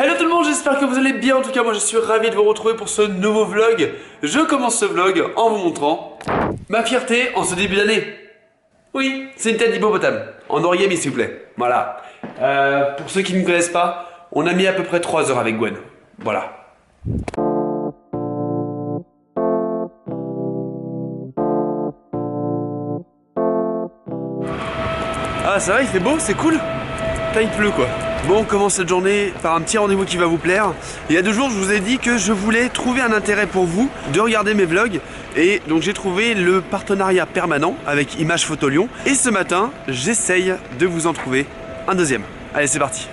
Hello tout le monde, j'espère que vous allez bien. En tout cas moi je suis ravi de vous retrouver pour ce nouveau vlog. Je commence ce vlog en vous montrant ma fierté en ce début d'année. Oui, c'est une tête d'hippopotame, en origami s'il vous plaît. Voilà. Pour ceux qui ne me connaissent pas, on a mis à peu près 3 heures avec Gwen. Voilà. Ah ça va, il fait beau, c'est cool. Putain, il pleut quoi. Bon, on commence cette journée par un petit rendez-vous qui va vous plaire. Il y a 2 jours, je vous ai dit que je voulais trouver un intérêt pour vous de regarder mes vlogs. Et donc j'ai trouvé le partenariat permanent avec Images Photo Lyon. Et ce matin, j'essaye de vous en trouver un deuxième. Allez, c'est parti.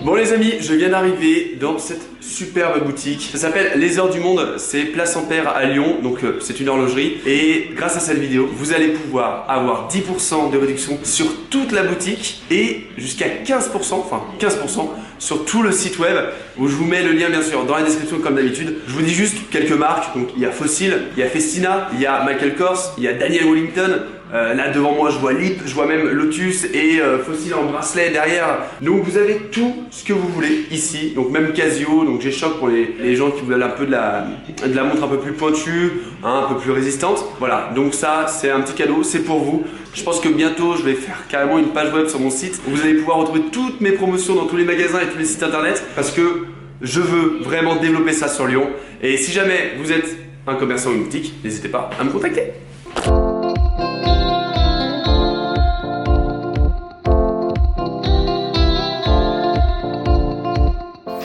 Bon les amis, je viens d'arriver dans cette superbe boutique. Ça s'appelle Les Heures du Monde, c'est Place Ampère à Lyon, donc c'est une horlogerie. Et grâce à cette vidéo, vous allez pouvoir avoir 10% de réduction sur toute la boutique et jusqu'à 15%, enfin 15% sur tout le site web, où je vous mets le lien bien sûr dans la description comme d'habitude. Je vous dis juste quelques marques, donc il y a Fossil, il y a Festina, il y a Michael Kors, il y a Daniel Wellington. Là devant moi je vois Lip, je vois même Lotus et Fossil en bracelet derrière. Donc vous avez tout ce que vous voulez ici, donc même Casio, donc G-Shock pour les gens qui veulent un peu de la montre un peu plus pointue, hein, un peu plus résistante. Voilà, donc ça c'est un petit cadeau, c'est pour vous. Je pense que bientôt je vais faire carrément une page web sur mon site où vous allez pouvoir retrouver toutes mes promotions dans tous les magasins et tous les sites internet parce que je veux vraiment développer ça sur Lyon. Et si jamais vous êtes un commerçant ou une boutique, n'hésitez pas à me contacter.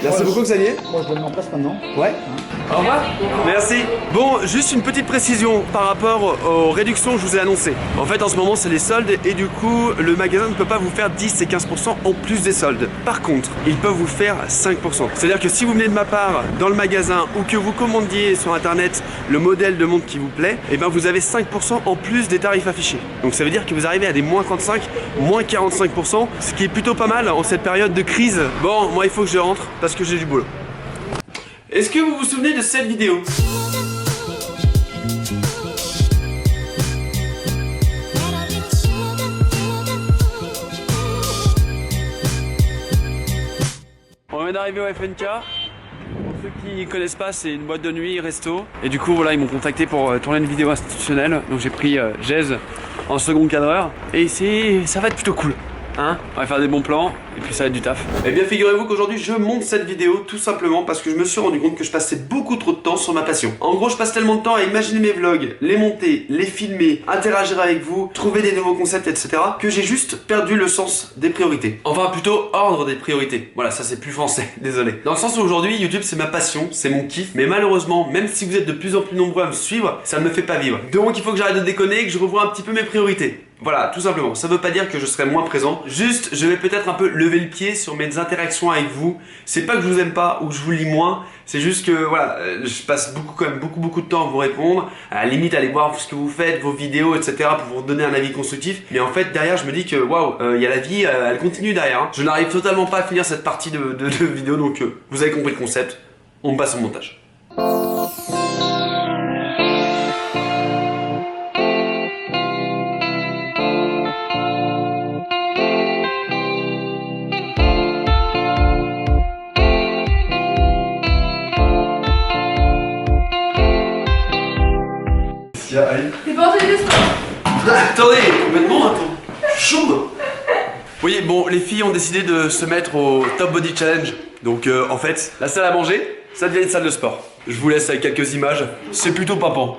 Merci beaucoup Xavier. Moi je donne en place maintenant. Ouais. Au revoir. Merci. Bon, juste une petite précision par rapport aux réductions que je vous ai annoncées. En fait, en ce moment, c'est les soldes et du coup, le magasin ne peut pas vous faire 10 et 15% en plus des soldes. Par contre, ils peuvent vous faire 5%. C'est-à-dire que si vous venez de ma part dans le magasin ou que vous commandiez sur internet le modèle de montre qui vous plaît, et ben vous avez 5% en plus des tarifs affichés. Donc ça veut dire que vous arrivez à des moins 35, moins 45%, ce qui est plutôt pas mal en cette période de crise. Bon, moi il faut que je rentre parce que j'ai du boulot. Est-ce que vous vous souvenez de cette vidéo ? On vient d'arriver au FNK. Pour ceux qui ne connaissent pas, c'est une boîte de nuit, resto. Et du coup, voilà, ils m'ont contacté pour tourner une vidéo institutionnelle. Donc j'ai pris Jez en second cadreur. Et ça va être plutôt cool. Hein, on va faire des bons plans et puis ça va être du taf. Eh bien figurez-vous qu'aujourd'hui je monte cette vidéo tout simplement parce que je me suis rendu compte que je passais beaucoup trop de temps sur ma passion. En gros je passe tellement de temps à imaginer mes vlogs, les monter, les filmer, interagir avec vous, trouver des nouveaux concepts etc. que j'ai juste perdu le sens des priorités. Enfin plutôt ordre des priorités. Voilà, ça c'est plus français, désolé. Dans le sens où aujourd'hui YouTube c'est ma passion, c'est mon kiff. Mais malheureusement même si vous êtes de plus en plus nombreux à me suivre, ça ne me fait pas vivre. Donc il faut que j'arrête de déconner et que je revoie un petit peu mes priorités. Voilà, tout simplement. Ça veut pas dire que je serai moins présent. Juste, je vais peut-être un peu lever le pied sur mes interactions avec vous. C'est pas que je vous aime pas ou que je vous lis moins. C'est juste que, voilà, je passe beaucoup de temps à vous répondre. À la limite, aller voir ce que vous faites, vos vidéos, etc. pour vous donner un avis constructif. Mais en fait, derrière, je me dis que, waouh, il y a la vie, elle continue derrière. Hein. Je n'arrive totalement pas à finir cette partie de vidéo. Donc, vous avez compris le concept. On passe au montage. T'es pas entendu de ça? Attendez, complètement, attends. Chaud. Oui, bon, les filles ont décidé de se mettre au Top Body Challenge. Donc, en fait, la salle à manger, ça devient une salle de sport. Je vous laisse avec quelques images. C'est plutôt pimpant.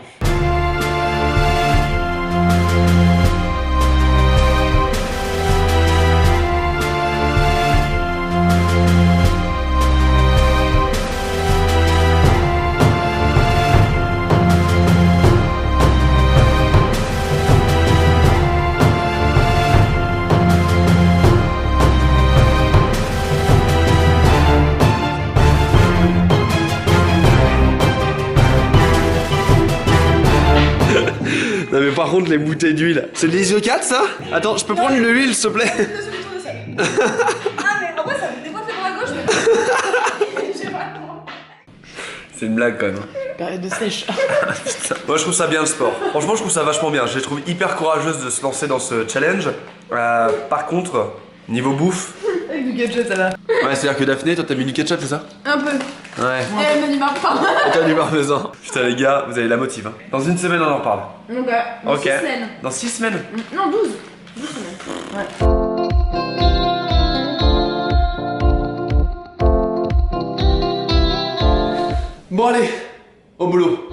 par contre les bouteilles d'huile. C'est de l'Isio4 ça? Attends, je peux prendre une huile s'il te plaît? Ah mais en vrai ça me dégoûte le bras gauche mais... J'ai pas comment. C'est une blague quand même. Période de sèche. Moi je trouve ça bien le sport. Franchement je trouve ça vachement bien. Je les trouve hyper courageuses de se lancer dans ce challenge. Par contre, niveau bouffe... Avec du ketchup ça va. Ouais, c'est à dire que Daphné, toi t'as mis du ketchup, c'est ça? Un peu. Ouais. Et elle me dit parfum. Et toi du parmesan. Putain les gars, vous avez la motive. Hein. Dans une semaine on en reparle. Donc dans 6 semaines. Dans 6 semaines? Non 12. 12 semaines. Ouais. Bon allez, au boulot.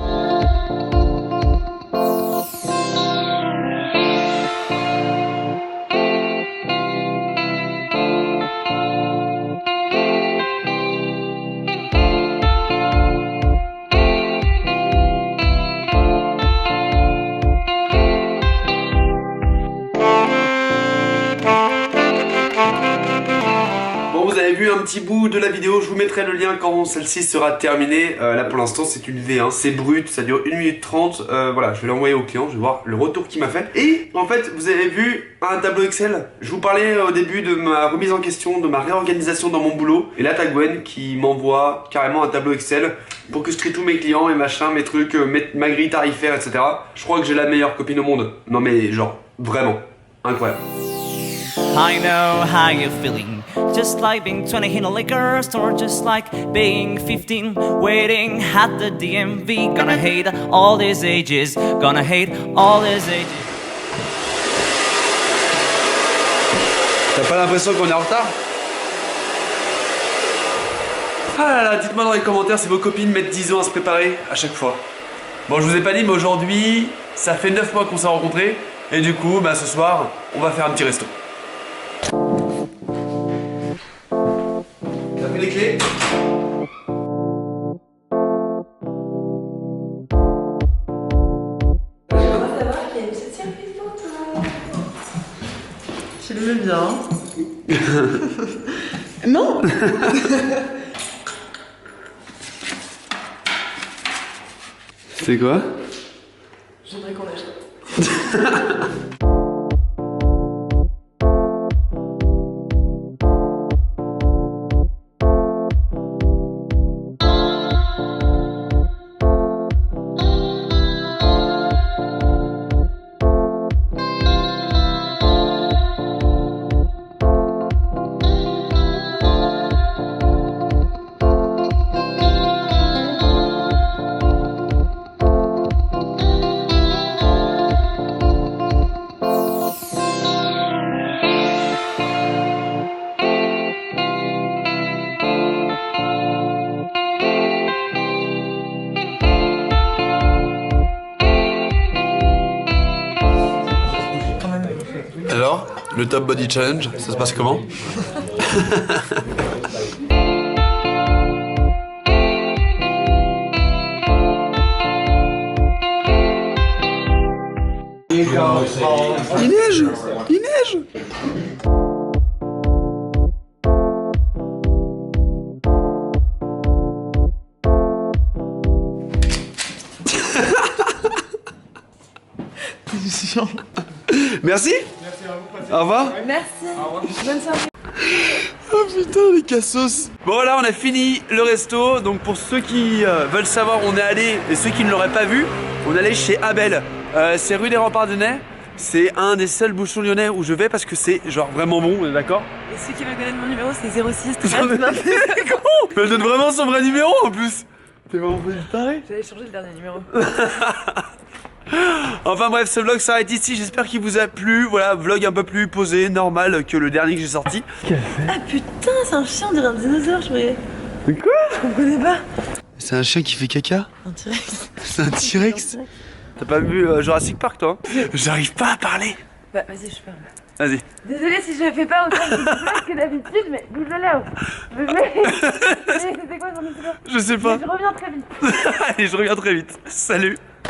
Vous avez vu un petit bout de la vidéo, je vous mettrai le lien quand celle-ci sera terminée. Là pour l'instant c'est une V1, c'est brut, ça dure 1 minute 30. Voilà, je vais l'envoyer au client, je vais voir le retour qu'il m'a fait. Et en fait, vous avez vu un tableau Excel. Je vous parlais au début de ma remise en question, de ma réorganisation dans mon boulot. Et là t'as Gwen qui m'envoie carrément un tableau Excel pour que je trie tous mes clients et machin, mes trucs, ma grille tarifaire, etc. Je crois que j'ai la meilleure copine au monde. Non mais genre, vraiment, incroyable. I know how you're feeling, just like being 20 in a liquor store, just like being 15, waiting at the DMV. Gonna hate all these ages, gonna hate all these ages. T'as pas l'impression qu'on est en retard? Ah là là, dites-moi dans les commentaires si vos copines mettent 10 ans à se préparer à chaque fois. Bon, je vous ai pas dit, mais aujourd'hui, ça fait 9 mois qu'on s'est rencontrés. Et du coup, bah ce soir, on va faire un petit resto. T'as pris les clés? Comment ça va? Il y a une petite surprise pour toi. Tu le veux bien. Non. C'est quoi? J'aimerais qu'on achète. Alors, le Top Body Challenge, ça se passe comment? Il neige! Il neige! C'est chiant. Merci! Au revoir! Merci. Bonne soirée. Oh putain les cassos. Bon là on a fini le resto. Donc pour ceux qui veulent savoir où on est allé et ceux qui ne l'auraient pas vu, on est allé chez Abel. C'est rue des Remparts de Ney. C'est un des seuls bouchons lyonnais où je vais parce que c'est genre vraiment bon, on est d'accord? Et ceux qui veulent connaître mon numéro, c'est 06 13 Mais 29. elle donne vraiment son vrai numéro en plus. T'es vraiment pas disparu. J'avais changé le dernier numéro. Enfin bref, ce vlog s'arrête ici, j'espère qu'il vous a plu. Voilà, vlog un peu plus posé, normal que le dernier que j'ai sorti. Ah putain, c'est un chien, on dirait un dinosaure, je voyais. Mais quoi? Je comprenais pas. C'est un chien qui fait caca? Un T-Rex. C'est un T-Rex? T'as pas vu Jurassic Park toi? J'arrive pas à parler. Bah vas-y, je parle. Vas-y. Désolée si je fais pas autant de blagues que d'habitude, mais désolée. Mais c'était quoi son histoire? Je sais pas. Je reviens très vite. Allez, je reviens très vite. Salut.